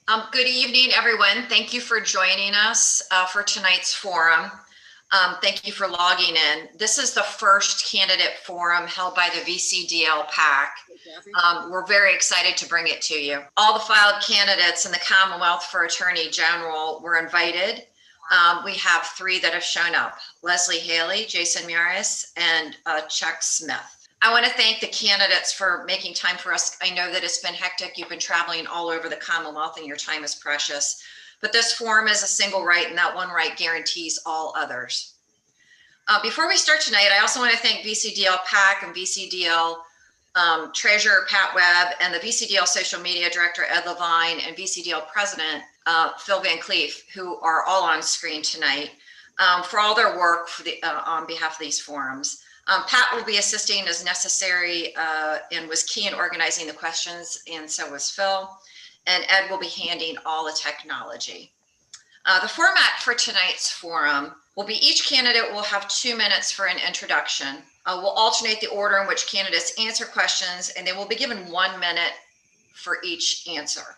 Good evening, everyone. Thank you for joining us for tonight's forum. Thank you for logging in. This is the first candidate forum held by the VCDL-PAC. We're very excited to bring it to you. All the filed candidates in the Commonwealth for Attorney General were invited. We have 3 that have shown up: Leslie Haley, Jason Miyares, and Chuck Smith. I want to thank the candidates for making time for us. I know that it's been hectic. You've been traveling all over the Commonwealth and your time is precious. But this forum is a single right, and that one right guarantees all others. Before we start tonight, I also want to thank VCDL-PAC and VCDL Treasurer Pat Webb and the VCDL Social Media Director Ed Levine and VCDL President Phil Van Cleef, who are all on screen tonight, for all their work on behalf of these forums. Pat will be assisting as necessary and was key in organizing the questions, and so was Phil. And Ed will be handling all the technology. The format for tonight's forum will be each candidate will have 2 minutes for an introduction. We'll alternate the order in which candidates answer questions, and they will be given 1 minute for each answer.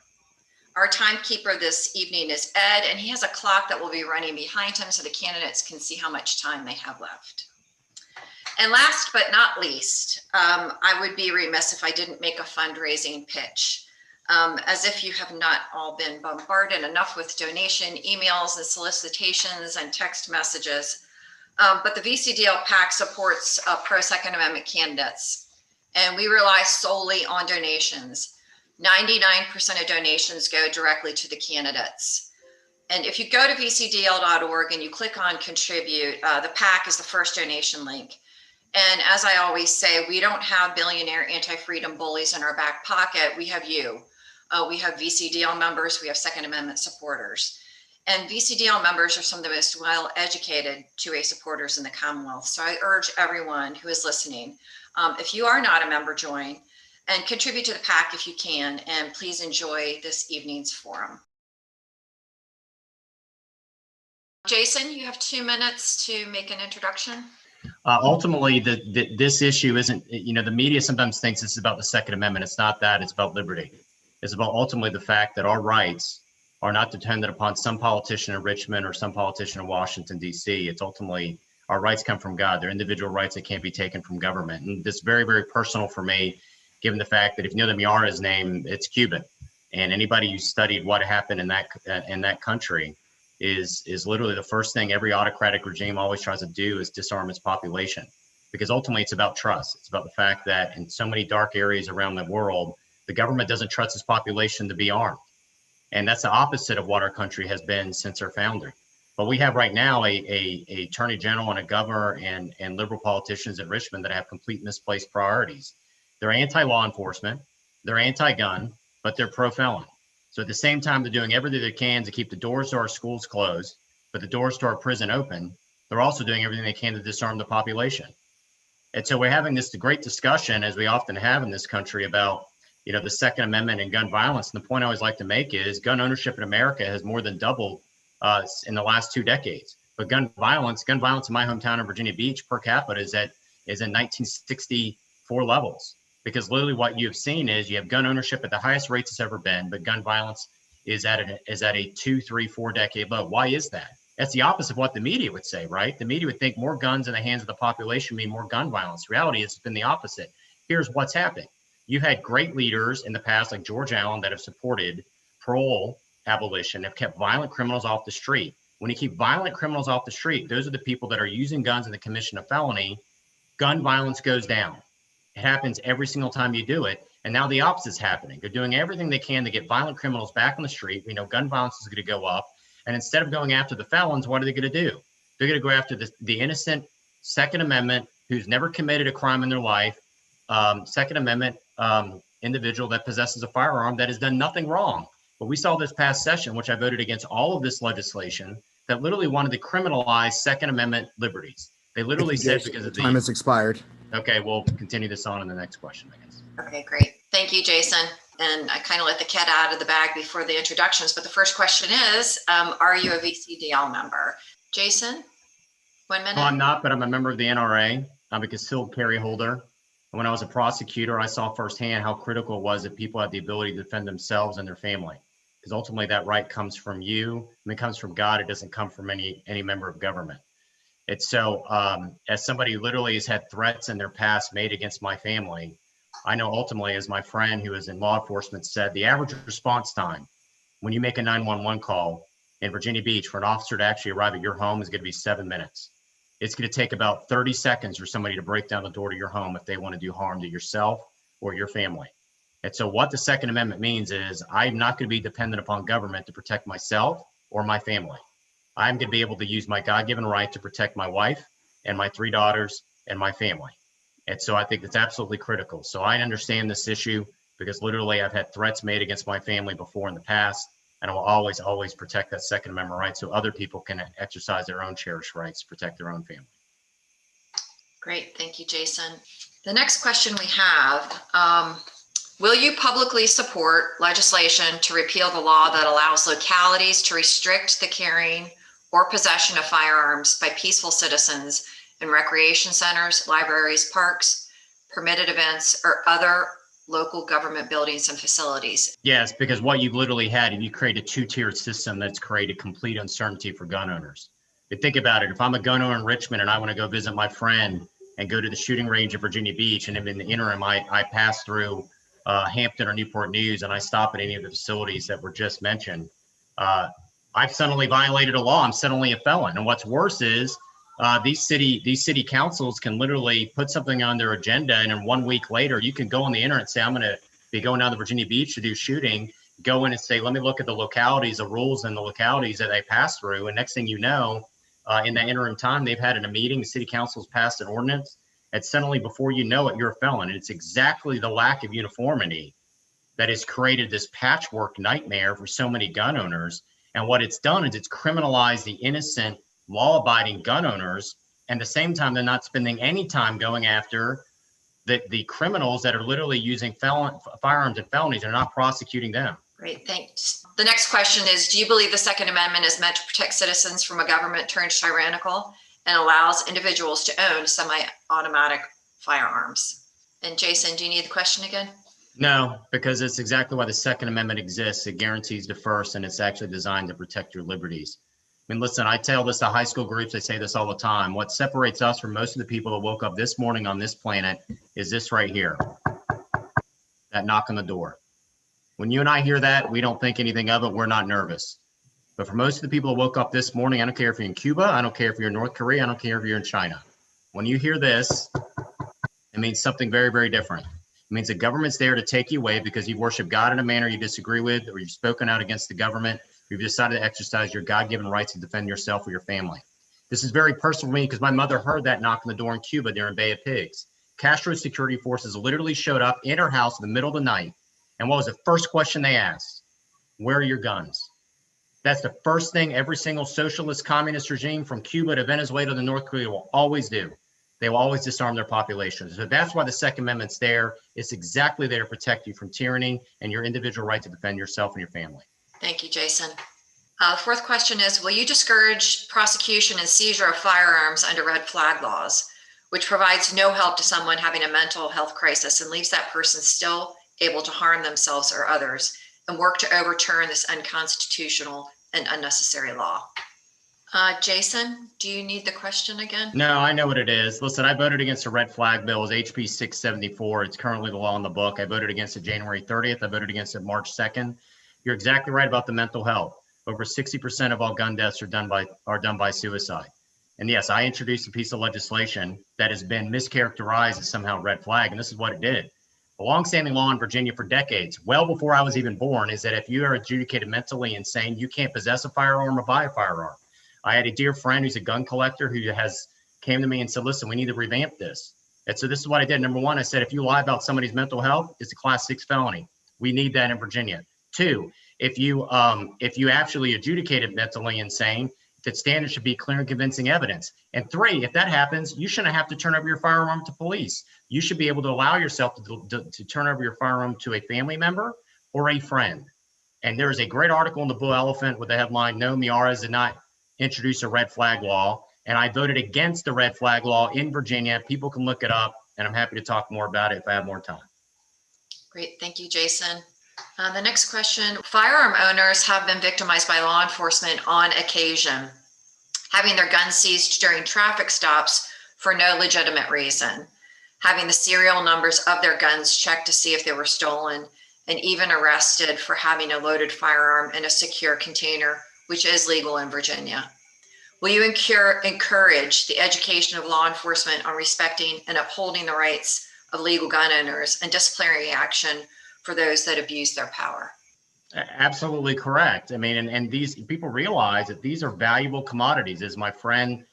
Our timekeeper this evening is Ed, and he has a clock that will be running behind him so the candidates can see how much time they have left. And last but not least, I would be remiss if I didn't make a fundraising pitch. As if you have not all been bombarded enough with donation emails and solicitations and text messages. But the VCDL-PAC supports pro-Second Amendment candidates, and we rely solely on donations. 99% of donations go directly to the candidates. And if you go to vcdl.org and you click on contribute, the PAC is the first donation link. And as I always say, we don't have billionaire anti-freedom bullies in our back pocket. We have you. We have VCDL members. We have Second Amendment supporters. And VCDL members are some of the most well-educated 2A supporters in the Commonwealth. So I urge everyone who is listening, if you are not a member, join and contribute to the PAC if you can. And please enjoy this evening's forum. Jason, you have 2 minutes to make an introduction. Ultimately, this issue isn't, the media sometimes thinks this is about the Second Amendment. It's not that. It's about liberty. It's about ultimately the fact that our rights are not dependent upon some politician in Richmond or some politician in Washington, D.C. It's ultimately our rights come from God. They're individual rights that can't be taken from government. And this is very, very personal for me, given the fact that if you know the Miyares name, it's Cuban. And anybody who studied what happened in that country is literally the first thing every autocratic regime always tries to do is disarm its population, because ultimately it's about trust. It's about the fact that in so many dark areas around the world, the government doesn't trust its population to be armed. And that's the opposite of what our country has been since our founding. But we have right now a attorney general and a governor and liberal politicians in Richmond that have complete misplaced priorities. They're anti-law enforcement, they're anti-gun, but they're pro-felon. So at the same time, they're doing everything they can to keep the doors to our schools closed, but the doors to our prison open. They're also doing everything they can to disarm the population. And so we're having this great discussion, as we often have in this country, about the Second Amendment and gun violence. And the point I always like to make is gun ownership in America has more than doubled in the last 2 decades. But gun violence in my hometown of Virginia Beach per capita is in 1964 levels. Because literally what you've seen is you have gun ownership at the highest rates it's ever been, but gun violence is at a 2, 3, 4 decade low. Why is that? That's the opposite of what the media would say, right? The media would think more guns in the hands of the population mean more gun violence. Reality has been the opposite. Here's what's happening. You've had great leaders in the past, like George Allen, that have supported parole abolition, have kept violent criminals off the street. When you keep violent criminals off the street, those are the people that are using guns in the commission of felony. Gun violence goes down. It happens every single time you do it. And now the opposite is happening. They're doing everything they can to get violent criminals back on the street. We know gun violence is going to go up. And instead of going after the felons, what are they going to do? They're going to go after the innocent Second Amendment who's never committed a crime in their life, Second Amendment individual that possesses a firearm that has done nothing wrong. But we saw this past session, which I voted against all of this legislation, that literally wanted to criminalize Second Amendment liberties. They literally said because of the time has expired. Okay, we'll continue this on in the next question, I guess. Okay, great. Thank you, Jason. And I kind of let the cat out of the bag before the introductions, but the first question is, are you a VCDL member? Jason, 1 minute. Well, I'm not, but I'm a member of the NRA. I'm a concealed carry holder. And when I was a prosecutor, I saw firsthand how critical it was that people had the ability to defend themselves and their family. because ultimately that right comes from you, and it comes from God. It doesn't come from any member of government. And so, as somebody who literally has had threats in their past made against my family, I know ultimately, as my friend who is in law enforcement said, the average response time when you make a 911 call in Virginia Beach for an officer to actually arrive at your home is going to be 7 minutes. It's going to take about 30 seconds for somebody to break down the door to your home if they want to do harm to yourself or your family. And so what the Second Amendment means is I'm not going to be dependent upon government to protect myself or my family. I'm going to be able to use my God-given right to protect my wife and my 3 daughters and my family. And so I think that's absolutely critical. So I understand this issue because literally I've had threats made against my family before in the past, and I will always, always protect that Second Amendment right so other people can exercise their own cherished rights to protect their own family. Great, thank you, Jason. The next question we have, will you publicly support legislation to repeal the law that allows localities to restrict the carrying or possession of firearms by peaceful citizens in recreation centers, libraries, parks, permitted events, or other local government buildings and facilities? Yes, because what you've literally had, you create a 2-tiered system that's created complete uncertainty for gun owners. But think about it. If I'm a gun owner in Richmond and I want to go visit my friend and go to the shooting range in Virginia Beach, and in the interim, I pass through Hampton or Newport News and I stop at any of the facilities that were just mentioned, I've suddenly violated a law. I'm suddenly a felon. And what's worse is these city councils can literally put something on their agenda, and then 1 week later, you can go on the internet and say, I'm going to be going down to Virginia Beach to do shooting, go in and say, let me look at the localities, the rules and the localities that they pass through. And next thing you know, in that interim time, they've had in a meeting, the city council's passed an ordinance, and suddenly before you know it, you're a felon. And it's exactly the lack of uniformity that has created this patchwork nightmare for so many gun owners. And what it's done is it's criminalized the innocent, law-abiding gun owners. And at the same time, they're not spending any time going after the criminals that are literally using firearms and felonies. They're not prosecuting them. Great, thanks. The next question is, do you believe the Second Amendment is meant to protect citizens from a government turned tyrannical and allows individuals to own semi-automatic firearms? And Jason, do you need the question again? No, because it's exactly why the Second Amendment exists. It guarantees the first, and it's actually designed to protect your liberties. I mean, listen, I tell this to high school groups. They say this all the time. What separates us from most of the people that woke up this morning on this planet is this right here, that knock on the door. When you and I hear that, we don't think anything of it. We're not nervous. But for most of the people that woke up this morning, I don't care if you're in Cuba, I don't care if you're in North Korea, I don't care if you're in China. When you hear this, it means something very, very different. It means the government's there to take you away because you worship God in a manner you disagree with, or you've spoken out against the government, or you've decided to exercise your God-given rights to defend yourself or your family. This is very personal for me because my mother heard that knock on the door in Cuba during Bay of Pigs. Castro's security forces literally showed up in her house in the middle of the night. And what was the first question they asked? Where are your guns? That's the first thing every single socialist communist regime from Cuba to Venezuela to North Korea will always do. They will always disarm their populations. So that's why the Second Amendment's there. It's exactly there to protect you from tyranny and your individual right to defend yourself and your family. Thank you, Jason. The fourth question is, will you discourage prosecution and seizure of firearms under red flag laws, which provides no help to someone having a mental health crisis and leaves that person still able to harm themselves or others, and work to overturn this unconstitutional and unnecessary law? Jason, do you need the question again? No, I know what it is. Listen, I voted against a red flag bill. It was HB 674. It's currently the law in the book. I voted against it January 30th. I voted against it March 2nd. You're exactly right about the mental health. Over 60% of all gun deaths are done by suicide. And yes, I introduced a piece of legislation that has been mischaracterized as somehow red flag, and this is what it did. A longstanding law in Virginia for decades, well before I was even born, is that if you are adjudicated mentally insane, you can't possess a firearm or buy a firearm. I had a dear friend who's a gun collector who came to me and said, listen, we need to revamp this. And so this is what I did. Number one, I said, if you lie about somebody's mental health, it's a class 6 felony. We need that in Virginia. 2, if you actually adjudicated mentally insane, that standard should be clear and convincing evidence. And 3, if that happens, you shouldn't have to turn over your firearm to police. You should be able to allow yourself to turn over your firearm to a family member or a friend. And there's a great article in the Blue Elephant with the headline, No, Miyares did not introduce a red flag law. And I voted against the red flag law in Virginia. People can look it up, and I'm happy to talk more about it if I have more time. Great, thank you, Jason. The next question, firearm owners have been victimized by law enforcement on occasion, having their guns seized during traffic stops for no legitimate reason, having the serial numbers of their guns checked to see if they were stolen, and even arrested for having a loaded firearm in a secure container, which is legal in Virginia. Will you encourage the education of law enforcement on respecting and upholding the rights of legal gun owners and disciplinary action for those that abuse their power? Absolutely correct. I mean, and these people realize that these are valuable commodities. As my friend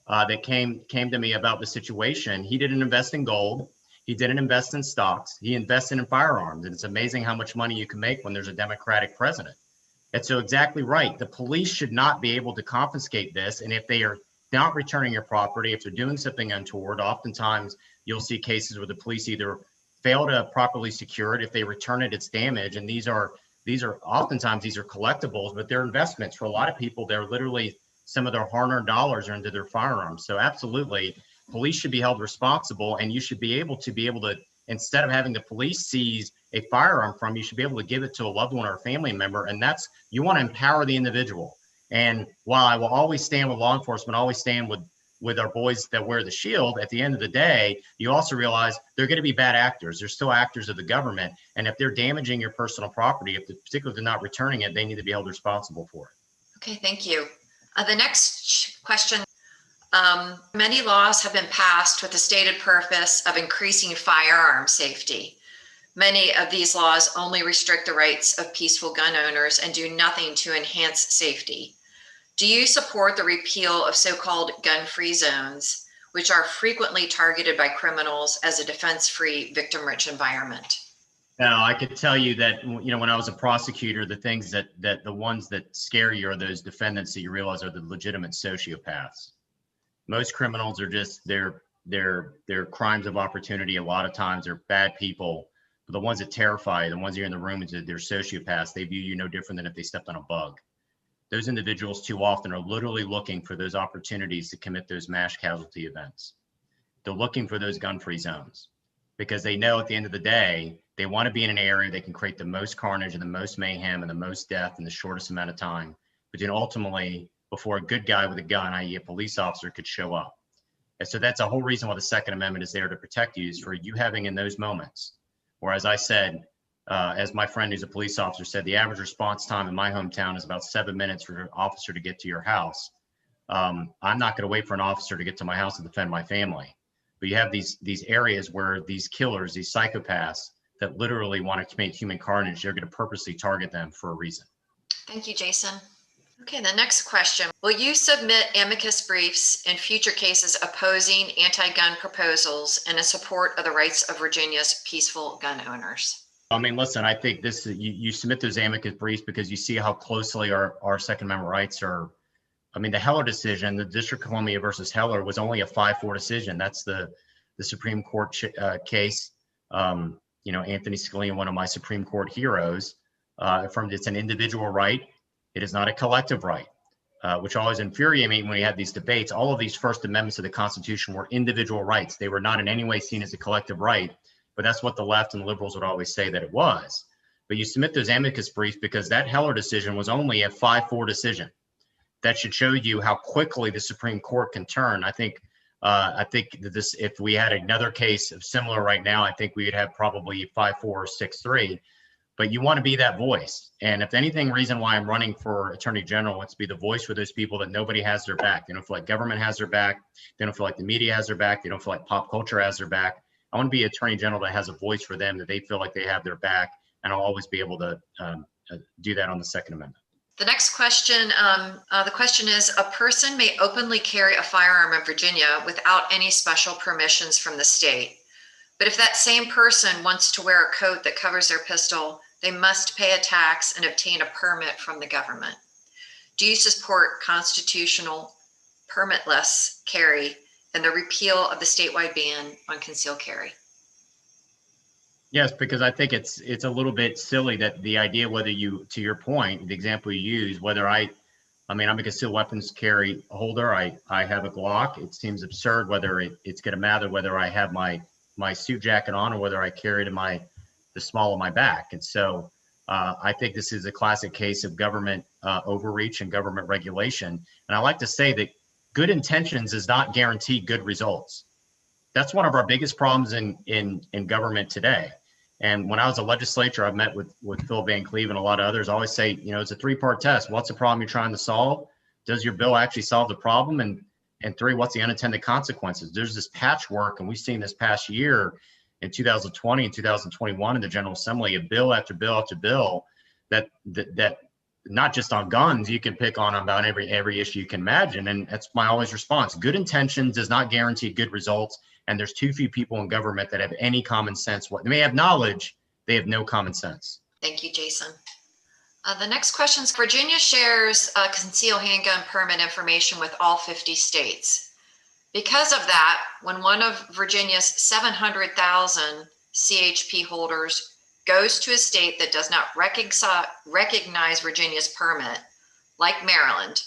that came to me about the situation, he didn't invest in gold. He didn't invest in stocks. He invested in firearms. And it's amazing how much money you can make when there's a Democratic president. And so exactly right. The police should not be able to confiscate this. And if they are not returning your property, if they're doing something untoward, oftentimes you'll see cases where the police either fail to properly secure it. If they return it, it's damage. And these are oftentimes these are collectibles, but they're investments. For a lot of people, they're literally some of their hard-earned dollars are into their firearms. So absolutely, police should be held responsible, and you should be able to, instead of having the police seize a firearm from you, you should be able to give it to a loved one or a family member. And that's, you want to empower the individual. And while I will always stand with law enforcement, always stand with our boys that wear the shield, at the end of the day, you also realize they're going to be bad actors. They're still actors of the government. And if they're damaging your personal property, particularly if they're not returning it, they need to be held responsible for it. Okay, thank you. The next question, many laws have been passed with the stated purpose of increasing firearm safety. Many of these laws only restrict the rights of peaceful gun owners and do nothing to enhance safety. Do you support the repeal of so-called gun-free zones, which are frequently targeted by criminals as a defense-free, victim-rich environment? Now, I could tell you that, when I was a prosecutor, the things that the ones that scare you are those defendants that you realize are the legitimate sociopaths. Most criminals are just, they're crimes of opportunity. A lot of times they're bad people. But the ones that terrify you, the ones you're in the room, they're sociopaths. They view you no different than if they stepped on a bug. Those individuals too often are literally looking for those opportunities to commit those mass casualty events. They're looking for those gun-free zones because they know at the end of the day, they want to be in an area they can create the most carnage and the most mayhem and the most death in the shortest amount of time. But ultimately, before a good guy with a gun, i.e. a police officer, could show up. And so that's the whole reason why the Second Amendment is there to protect you, is for you having in those moments. Or as I said, as my friend who's a police officer said, the average response time in my hometown is about 7 minutes for an officer to get to your house. I'm not going to wait for an officer to get to my house to defend my family. But you have these areas where these killers, these psychopaths that literally want to commit human carnage, they're going to purposely target them for a reason. Thank you, Jason. Okay, the next question. Will you submit amicus briefs in future cases opposing anti-gun proposals and in support of the rights of Virginia's peaceful gun owners? I mean, listen, I think this, you submit those amicus briefs because you see how closely our Second Amendment rights are. I mean, the Heller decision, the District of Columbia versus Heller, was only a 5-4 decision. That's the Supreme Court case. Anthony Scalia, one of my Supreme Court heroes, it's an individual right. It is not a collective right, which always infuriated me when we had these debates. All of these First Amendments of the Constitution were individual rights. They were not in any way seen as a collective right, but that's what the left and the liberals would always say that it was. But you submit those amicus briefs because that Heller decision was only a 5-4 decision. That should show you how quickly the Supreme Court can turn. I think that this, if we had another case of similar right now, I think we would have probably 5-4 or 6-3. But you want to be that voice. And if anything, reason why I'm running for Attorney General, it's to be the voice for those people that nobody has their back. They don't feel like government has their back. They don't feel like the media has their back. They don't feel like pop culture has their back. I want to be Attorney General that has a voice for them, that they feel like they have their back. And I'll always be able to do that on the Second Amendment. The next question, the question is, a person may openly carry a firearm in Virginia without any special permissions from the state. But if that same person wants to wear a coat that covers their pistol, they must pay a tax and obtain a permit from the government. Do you support constitutional permitless carry and the repeal of the statewide ban on concealed carry? Yes, because I think it's a little bit silly that the idea, whether you, to your point, the example you use, whether I'm a concealed weapons carry holder, I have a Glock. It seems absurd whether it's going to matter whether I have my suit jacket on or whether I carry it in the small of my back. And so I think this is a classic case of government overreach and government regulation. And I like to say that good intentions does not guarantee good results. That's one of our biggest problems in government today. And when I was a legislator, I've met with Phil Van Cleve and a lot of others. I always say, you know, it's a three-part test. What's the problem you're trying to solve? Does your bill actually solve the problem? And three, what's the unintended consequences? There's this patchwork, and we've seen this past year in 2020 and 2021 in the General Assembly, of bill after bill after bill that not just on guns, you can pick on about every issue you can imagine. And that's my always response. Good intentions does not guarantee good results. And there's too few people in government that have any common sense. They may have knowledge, they have no common sense. Thank you, Jason. The next question is, Virginia shares concealed handgun permit information with all 50 states. Because of that, when one of Virginia's 700,000 CHP holders goes to a state that does not recognize Virginia's permit, like Maryland,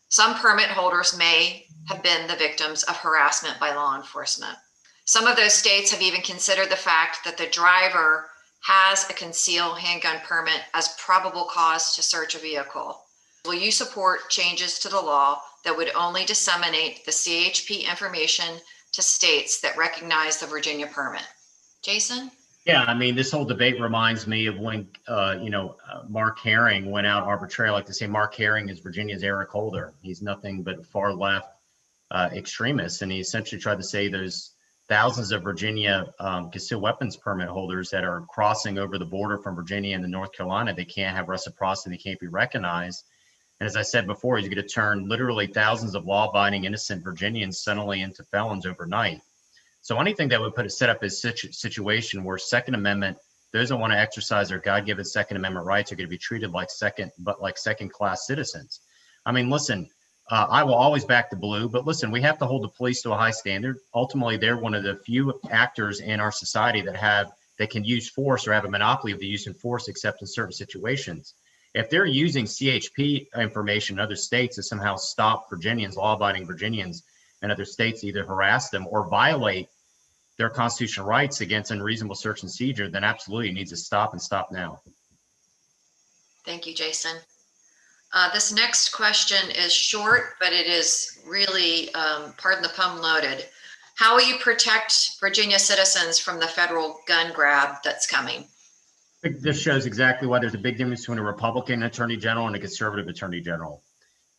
some permit holders may have been the victims of harassment by law enforcement. Some of those states have even considered the fact that the driver has a concealed handgun permit as probable cause to search a vehicle. Will you support changes to the law that would only disseminate the CHP information to states that recognize the Virginia permit? Jason? Yeah, I mean, this whole debate reminds me of when, Mark Herring went out arbitrarily. I like to say Mark Herring is Virginia's Eric Holder. He's nothing but far left extremist. And he essentially tried to say there's thousands of Virginia concealed weapons permit holders that are crossing over the border from Virginia into North Carolina. They can't have reciprocity. They can't be recognized. And as I said before, he's going to turn literally thousands of law-abiding innocent Virginians suddenly into felons overnight. So anything that would set up a situation where Second Amendment, those that want to exercise their God-given Second Amendment rights are going to be treated like second-class citizens. I mean, listen, I will always back the blue, but listen, we have to hold the police to a high standard. Ultimately, they're one of the few actors in our society that can use force or have a monopoly of the use of force, except in certain situations. If they're using CHP information in other states to somehow stop Virginians, law-abiding Virginians in other states, either harass them or violate their constitutional rights against unreasonable search and seizure, then absolutely it needs to stop and stop now. Thank you, Jason. This next question is short, but it is really, pardon the pun, loaded. How will you protect Virginia citizens from the federal gun grab that's coming? This shows exactly why there's a big difference between a Republican attorney general and a conservative attorney general.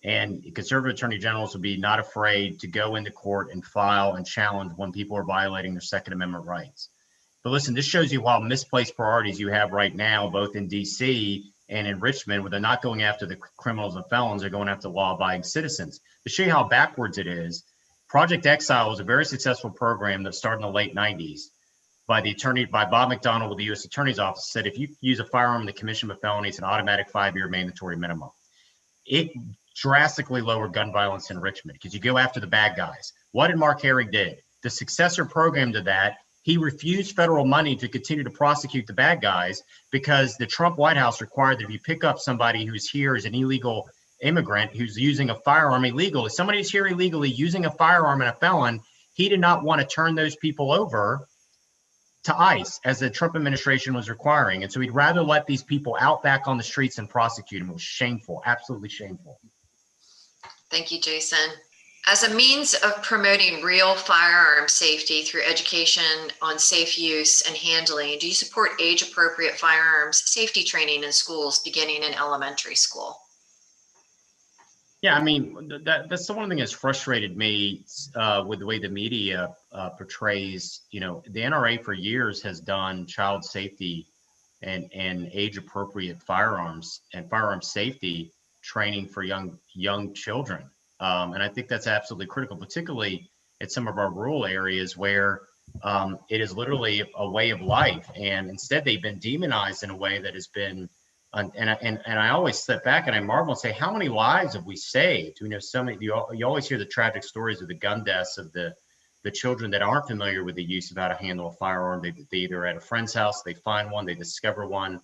And conservative attorney generals will be not afraid to go into court and file and challenge when people are violating their Second Amendment rights. But listen, this shows you how misplaced priorities you have right now, both in DC and in Richmond, where they're not going after the criminals and felons, they're going after law-abiding citizens. To show you how backwards it is, Project Exile was a very successful program that started in the late 90s by Bob McDonald with the U.S. Attorney's Office. Said if you use a firearm in the commission of a felony, it's an automatic 5-year mandatory minimum. It drastically lowered gun violence in Richmond because you go after the bad guys. What did Mark Herring did? The successor program to that, he refused federal money to continue to prosecute the bad guys because the Trump White House required that if you pick up somebody who's here as an illegal immigrant who's using a firearm illegally, if somebody's here illegally using a firearm and a felon, he did not want to turn those people over to ICE as the Trump administration was requiring. And so he'd rather let these people out back on the streets and prosecute them. It was shameful, absolutely shameful. Thank you, Jason. As a means of promoting real firearm safety through education on safe use and handling, do you support age-appropriate firearms safety training in schools beginning in elementary school? Yeah, I mean, that's the one thing that's frustrated me with the way the media portrays, the NRA for years has done child safety and age-appropriate firearms and firearm safety training for young children. And I think that's absolutely critical, particularly at some of our rural areas where it is literally a way of life. And instead they've been demonized in a way that has been, and I always step back and I marvel and say, how many lives have we saved? We know so many, you always hear the tragic stories of the gun deaths of the children that aren't familiar with the use of how to handle a firearm. They either at a friend's house, they find one, they discover one.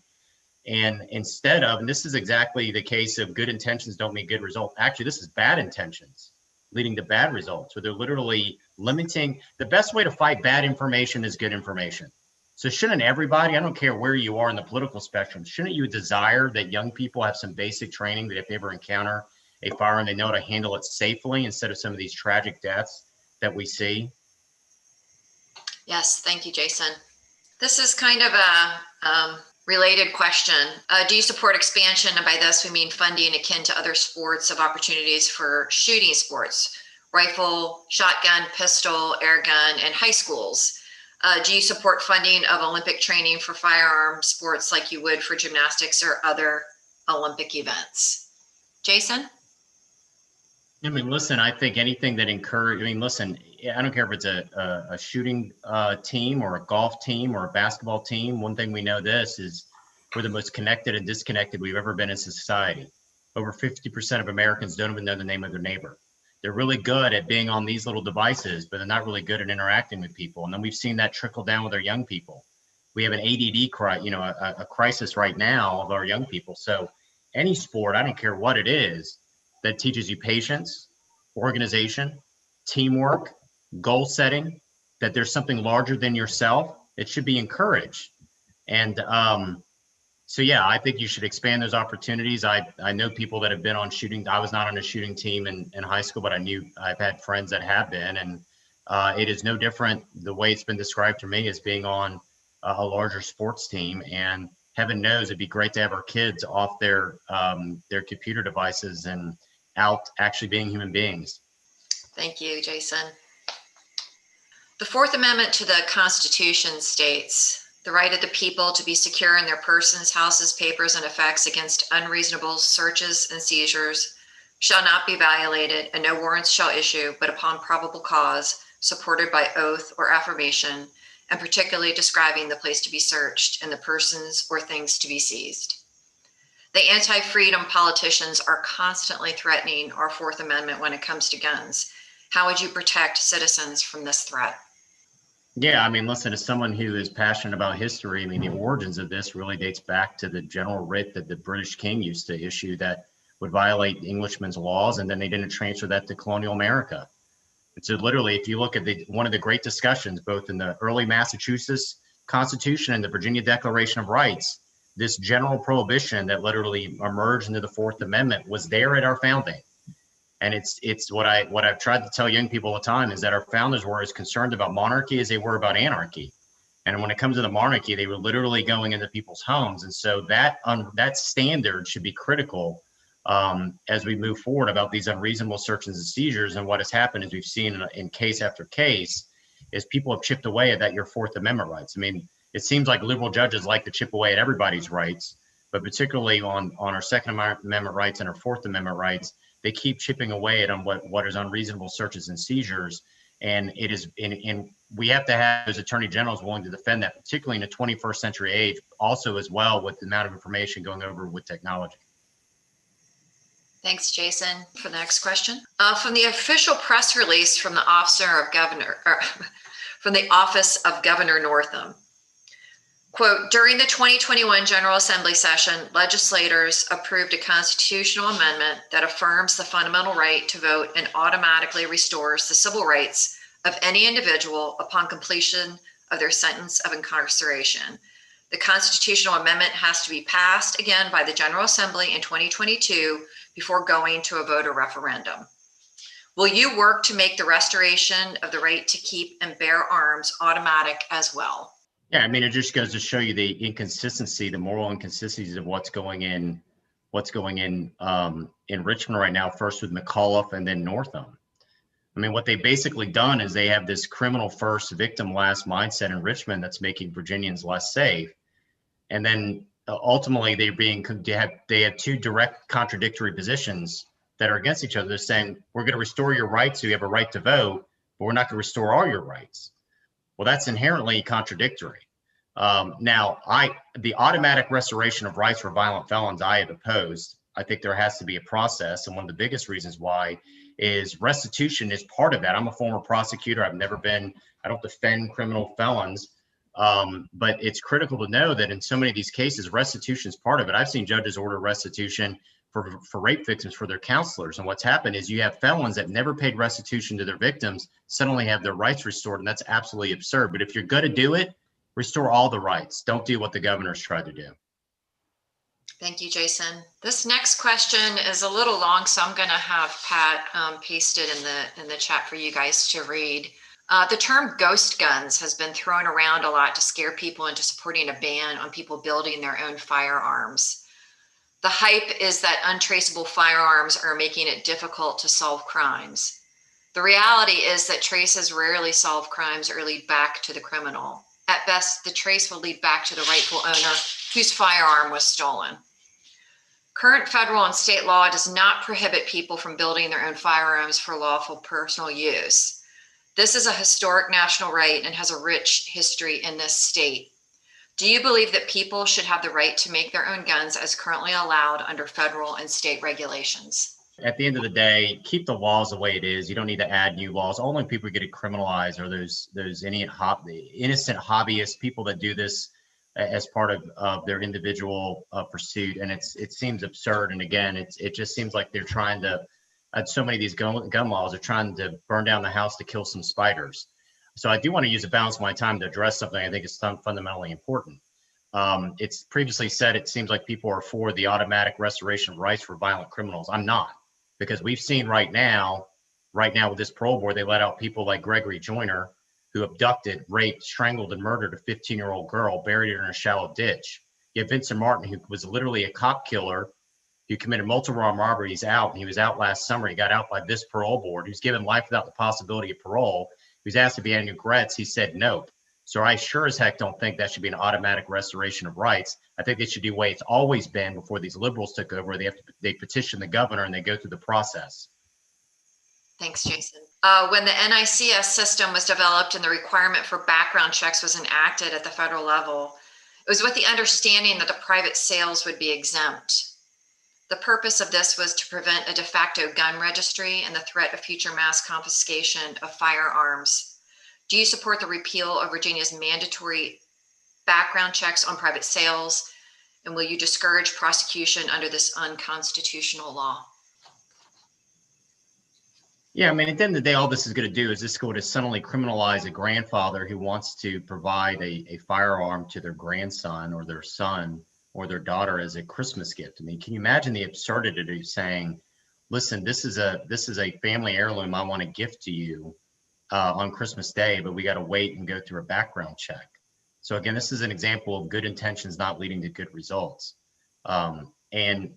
And instead of, and this is exactly the case of good intentions don't mean good results. Actually, this is bad intentions leading to bad results, where they're literally limiting. The best way to fight bad information is good information. So shouldn't everybody, I don't care where you are in the political spectrum, shouldn't you desire that young people have some basic training that if they ever encounter a firearm, they know how to handle it safely instead of some of these tragic deaths that we see? Yes, thank you, Jason. This is kind of a related question. Do you support expansion? And by this, we mean funding akin to other sports of opportunities for shooting sports, rifle, shotgun, pistol, air gun, and high schools. Do you support funding of Olympic training for firearm sports like you would for gymnastics or other Olympic events? Jason? I mean, listen, I think anything that encourage, I mean, listen, I don't care if it's a shooting team or a golf team or a basketball team. One thing we know this is we're the most connected and disconnected we've ever been in society. Over 50% of Americans don't even know the name of their neighbor. They're really good at being on these little devices, but they're not really good at interacting with people. And then we've seen that trickle down with our young people. We have an ADD, a crisis right now of our young people. So any sport, I don't care what it is, that teaches you patience, organization, teamwork, goal setting, that there's something larger than yourself, it should be encouraged. And so, yeah, I think you should expand those opportunities. I know people that have been on shooting. I was not on a shooting team in high school, but I've had friends that have been. And it is no different. The way it's been described to me as being on a larger sports team. And heaven knows it'd be great to have our kids off their computer devices and out actually being human beings. Thank you, Jason. The Fourth Amendment to the Constitution states the right of the people to be secure in their persons, houses, papers, and effects against unreasonable searches and seizures shall not be violated, and no warrants shall issue but upon probable cause, supported by oath or affirmation, and particularly describing the place to be searched and the persons or things to be seized. The anti-freedom politicians are constantly threatening our Fourth Amendment when it comes to guns. How would you protect citizens from this threat? Yeah, I mean, listen, as someone who is passionate about history, I mean, the origins of this really dates back to the general writ that the British king used to issue that would violate Englishmen's laws, and then they didn't transfer that to colonial America. And so literally, if you look at one of the great discussions, both in the early Massachusetts Constitution and the Virginia Declaration of Rights, this general prohibition that literally emerged into the Fourth Amendment was there at our founding. And it's what I've tried to tell young people all the time is that our founders were as concerned about monarchy as they were about anarchy. And when it comes to the monarchy, they were literally going into people's homes. And so that standard should be critical as we move forward about these unreasonable searches and seizures. And what has happened is we've seen in case after case is people have chipped away at your Fourth Amendment rights. I mean, it seems like liberal judges like to chip away at everybody's rights, but particularly on our Second Amendment rights and our Fourth Amendment rights, they keep chipping away at what is unreasonable searches and seizures. And it is, and we have to have those attorney generals willing to defend that, particularly in the 21st century age, also as well with the amount of information going over with technology. Thanks, Jason. For the next question. From the official press release from the from the Office of Governor Northam, quote, during the 2021 General Assembly session, legislators approved a constitutional amendment that affirms the fundamental right to vote and automatically restores the civil rights of any individual upon completion of their sentence of incarceration. The constitutional amendment has to be passed again by the General Assembly in 2022 before going to a voter referendum. Will you work to make the restoration of the right to keep and bear arms automatic as well? Yeah, I mean, it just goes to show you the inconsistency, the moral inconsistencies of what's going in Richmond right now, first with McAuliffe and then Northam. I mean, what they've basically done is they have this criminal first, victim last mindset in Richmond that's making Virginians less safe. And then ultimately they have two direct contradictory positions that are against each other. They're saying, we're going to restore your rights, so you have a right to vote, but we're not going to restore all your rights. Well, that's inherently contradictory. Now, the automatic restoration of rights for violent felons, I have opposed. I think there has to be a process. And one of the biggest reasons why is restitution is part of that. I'm a former prosecutor. I don't defend criminal felons, but it's critical to know that in so many of these cases, restitution is part of it. I've seen judges order restitution for rape victims for their counselors. And what's happened is you have felons that never paid restitution to their victims suddenly have their rights restored. And that's absolutely absurd. But if you're going to do it, restore all the rights. Don't do what the governor's tried to do. Thank you, Jason. This next question is a little long, so I'm going to have Pat paste it in the chat for you guys to read. The term ghost guns has been thrown around a lot to scare people into supporting a ban on people building their own firearms. The hype is that untraceable firearms are making it difficult to solve crimes. The reality is that traces rarely solve crimes or lead back to the criminal. At best, the trace will lead back to the rightful owner whose firearm was stolen. Current federal and state law does not prohibit people from building their own firearms for lawful personal use. This is a historic national right and has a rich history in this state. Do you believe that people should have the right to make their own guns as currently allowed under federal and state regulations? At the end of the day, keep the laws the way it is. You don't need to add new laws. Only people who get criminalized are those innocent hobbyists, people that do this as part of their individual pursuit. And it seems absurd. And again, it just seems like they're trying to, so many of these gun laws are trying to burn down the house to kill some spiders. So I do want to use a balance of my time to address something I think is fundamentally important. It's previously said it seems like people are for the automatic restoration of rights for violent criminals. I'm not, because we've seen right now with this parole board, they let out people like Gregory Joyner, who abducted, raped, strangled, and murdered a 15-year-old girl, buried her in a shallow ditch. You have Vincent Martin, who was literally a cop killer, who committed multiple armed robberies out, and he was out last summer. He got out by this parole board. He was given life without the possibility of parole. He was asked if he had any regrets. He said no. So I sure as heck don't think that should be an automatic restoration of rights. I think it should be the way it's always been before these liberals took over. They petition the governor and they go through the process. Thanks, Jason. When the NICS system was developed and the requirement for background checks was enacted at the federal level, it was with the understanding that the private sales would be exempt. The purpose of this was to prevent a de facto gun registry and the threat of future mass confiscation of firearms. Do you support the repeal of Virginia's mandatory background checks on private sales? And will you discourage prosecution under this unconstitutional law? Yeah, I mean, at the end of the day, all this is going to do is this going to suddenly criminalize a grandfather who wants to provide a firearm to their grandson or their son or their daughter as a Christmas gift. I mean, can you imagine the absurdity of saying, listen, this is a family heirloom I want to gift to you on Christmas Day, but we got to wait and go through a background check. So again, this is an example of good intentions not leading to good results. And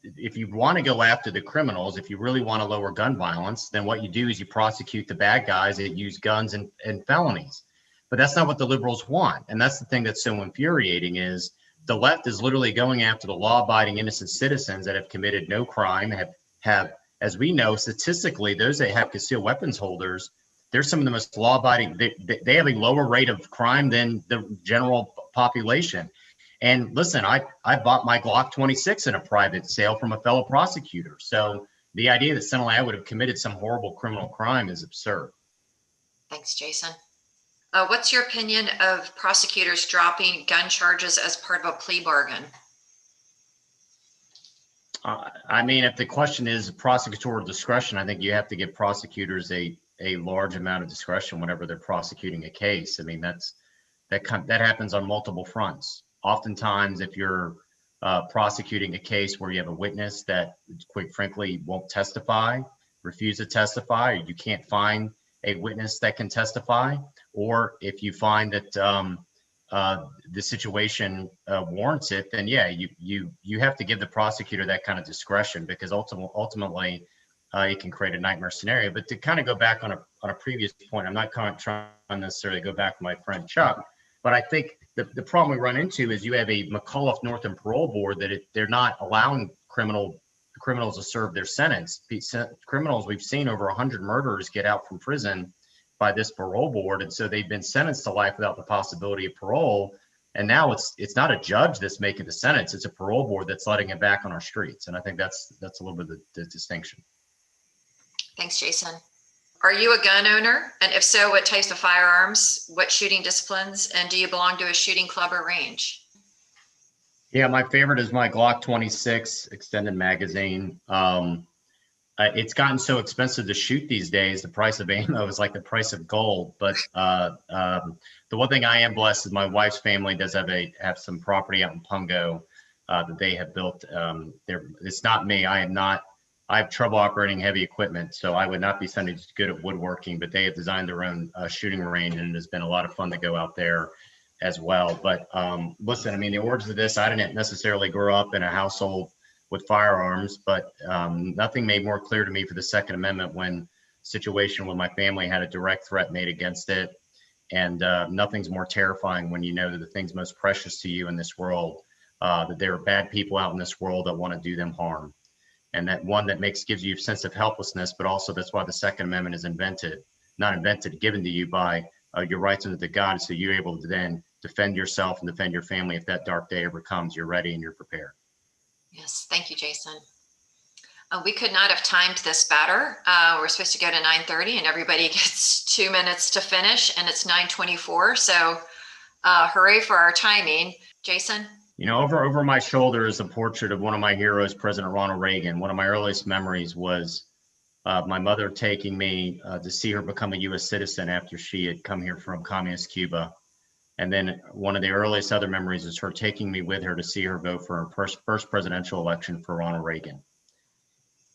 if you want to go after the criminals, if you really want to lower gun violence, then what you do is you prosecute the bad guys that use guns and felonies. But that's not what the liberals want. And that's the thing that's so infuriating is the left is literally going after the law-abiding innocent citizens that have committed no crime, have, as we know, statistically, those that have concealed weapons holders, they're some of the most law-abiding. They have a lower rate of crime than the general population. And listen, I bought my Glock 26 in a private sale from a fellow prosecutor. So the idea that suddenly I would have committed some horrible criminal crime is absurd. Thanks, Jason. What's your opinion of prosecutors dropping gun charges as part of a plea bargain? I mean, if the question is prosecutorial discretion, I think you have to give prosecutors a large amount of discretion whenever they're prosecuting a case. I mean, that happens on multiple fronts. Oftentimes, if you're prosecuting a case where you have a witness that, quite frankly, won't testify, refuse to testify, or you can't find a witness that can testify, or if you find that the situation warrants it, then yeah, you have to give the prosecutor that kind of discretion, because ultimately it can create a nightmare scenario. But to kind of go back on a previous point, I'm not trying to necessarily go back to my friend Chuck, but I think the problem we run into is you have a McAuliffe Northern Parole Board that they're not allowing criminals to serve their sentence. Criminals, we've seen over 100 murderers get out from prison by this parole board, and so they've been sentenced to life without the possibility of parole. And now it's not a judge that's making the sentence; it's a parole board that's letting it back on our streets. And I think that's a little bit of the distinction. Thanks, Jason. Are you a gun owner? And if so, what types of firearms, what shooting disciplines, and do you belong to a shooting club or range? Yeah, my favorite is my Glock 26 extended magazine. It's gotten so expensive to shoot these days. The price of ammo is like the price of gold. But the one thing I am blessed is my wife's family does have some property out in Pungo that they have built. It's not me. I am not. I have trouble operating heavy equipment, so I would not be somebody who's good at woodworking. But they have designed their own shooting range, and it has been a lot of fun to go out there as well. But listen, I mean, the origins of this, I didn't necessarily grow up in a household with firearms, but nothing made more clear to me for the Second Amendment when situation when my family had a direct threat made against it. And nothing's more terrifying when you know that the things most precious to you in this world, that there are bad people out in this world that want to do them harm. And that one that gives you a sense of helplessness, but also that's why the Second Amendment is given to you by your rights under the God, so you're able to then defend yourself and defend your family. If that dark day ever comes, you're ready and you're prepared. Yes, thank you, Jason. We could not have timed this better. We're supposed to go to 9:30 and everybody gets 2 minutes to finish, and it's 9:24. So hooray for our timing. Jason? You know, over my shoulder is a portrait of one of my heroes, President Ronald Reagan. One of my earliest memories was my mother taking me to see her become a U.S. citizen after she had come here from communist Cuba. And then one of the earliest other memories is her taking me with her to see her vote for her first presidential election for Ronald Reagan.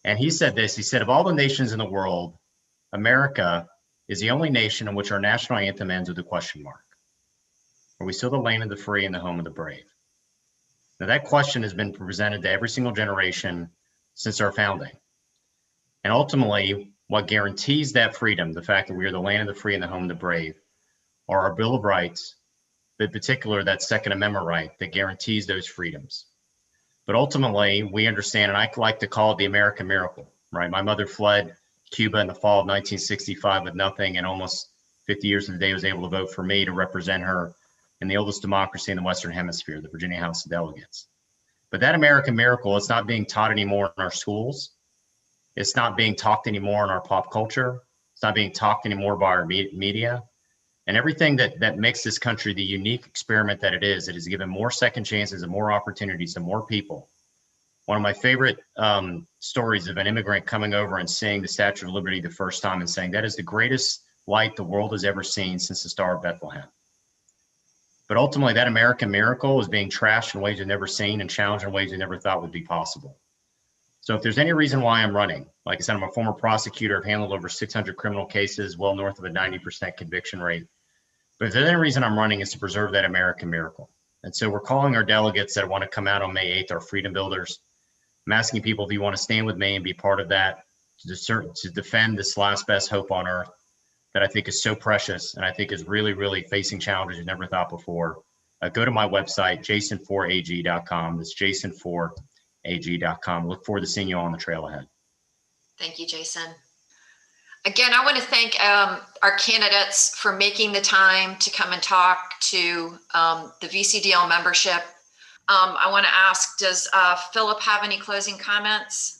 And he said this, he said, of all the nations in the world, America is the only nation in which our national anthem ends with a question mark. Are we still the land of the free and the home of the brave? Now that question has been presented to every single generation since our founding. And ultimately, what guarantees that freedom, the fact that we are the land of the free and the home of the brave, are our Bill of Rights, in particular that Second Amendment right that guarantees those freedoms. But ultimately, we understand, and I like to call it the American miracle, right? My mother fled Cuba in the fall of 1965 with nothing, and almost 50 years of the day was able to vote for me to represent her in the oldest democracy in the Western Hemisphere, the Virginia House of Delegates. But that American miracle, it's not being taught anymore in our schools. It's not being talked anymore in our pop culture. It's not being talked anymore by our media. And everything that makes this country the unique experiment that it has given more second chances and more opportunities to more people. One of my favorite stories of an immigrant coming over and seeing the Statue of Liberty the first time and saying, that is the greatest light the world has ever seen since the Star of Bethlehem. But ultimately, that American miracle is being trashed in ways you've never seen and challenged in ways you never thought would be possible. So if there's any reason why I'm running, like I said, I'm a former prosecutor. I've handled over 600 criminal cases, well north of a 90% conviction rate. But if there's any reason I'm running, is to preserve that American miracle. And so we're calling our delegates that want to come out on May 8th, our freedom builders. I'm asking people if you want to stand with me and be part of that, to defend this last best hope on earth that I think is so precious and I think is really, really facing challenges you never thought before. Go to my website, jason4ag.com. That's jason4ag.com. Look forward to seeing you all on the trail ahead. Thank you, Jason. Again, I want to thank our candidates for making the time to come and talk to the VCDL membership. I want to ask, does Philip have any closing comments?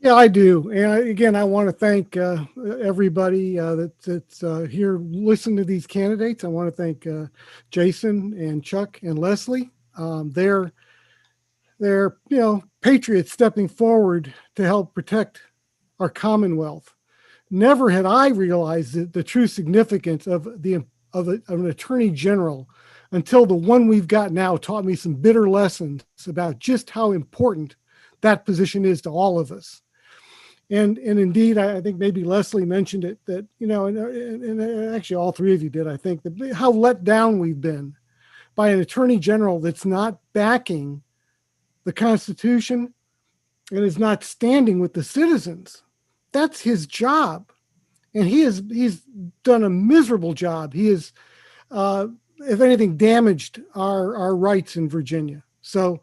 Yeah, I do. And again, I want to thank everybody that's here listening to these candidates. I want to thank Jason and Chuck and Leslie. They're patriots stepping forward to help protect our Commonwealth. Never had I realized the true significance of an attorney general until the one we've got now taught me some bitter lessons about just how important that position is to all of us. And indeed, I think maybe Leslie mentioned it, that, and actually all three of you did, I think, that how let down we've been by an attorney general that's not backing the Constitution and is not standing with the citizens. That's his job. And he's done a miserable job. He has, if anything, damaged our rights in Virginia. So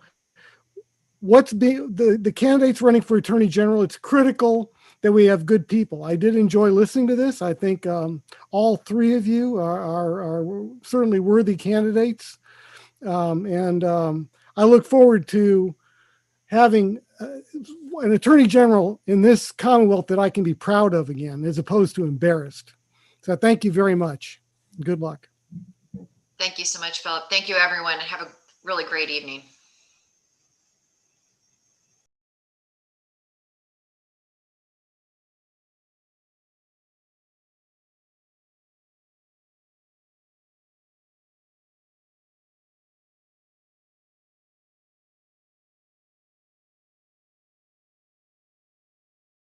the candidates running for attorney general, it's critical that we have good people. I did enjoy listening to this. I think all three of you are certainly worthy candidates. And I look forward to having an attorney general in this Commonwealth that I can be proud of again, as opposed to embarrassed. So thank you very much. Good luck. Thank you so much, Philip. Thank you, everyone. Have a really great evening.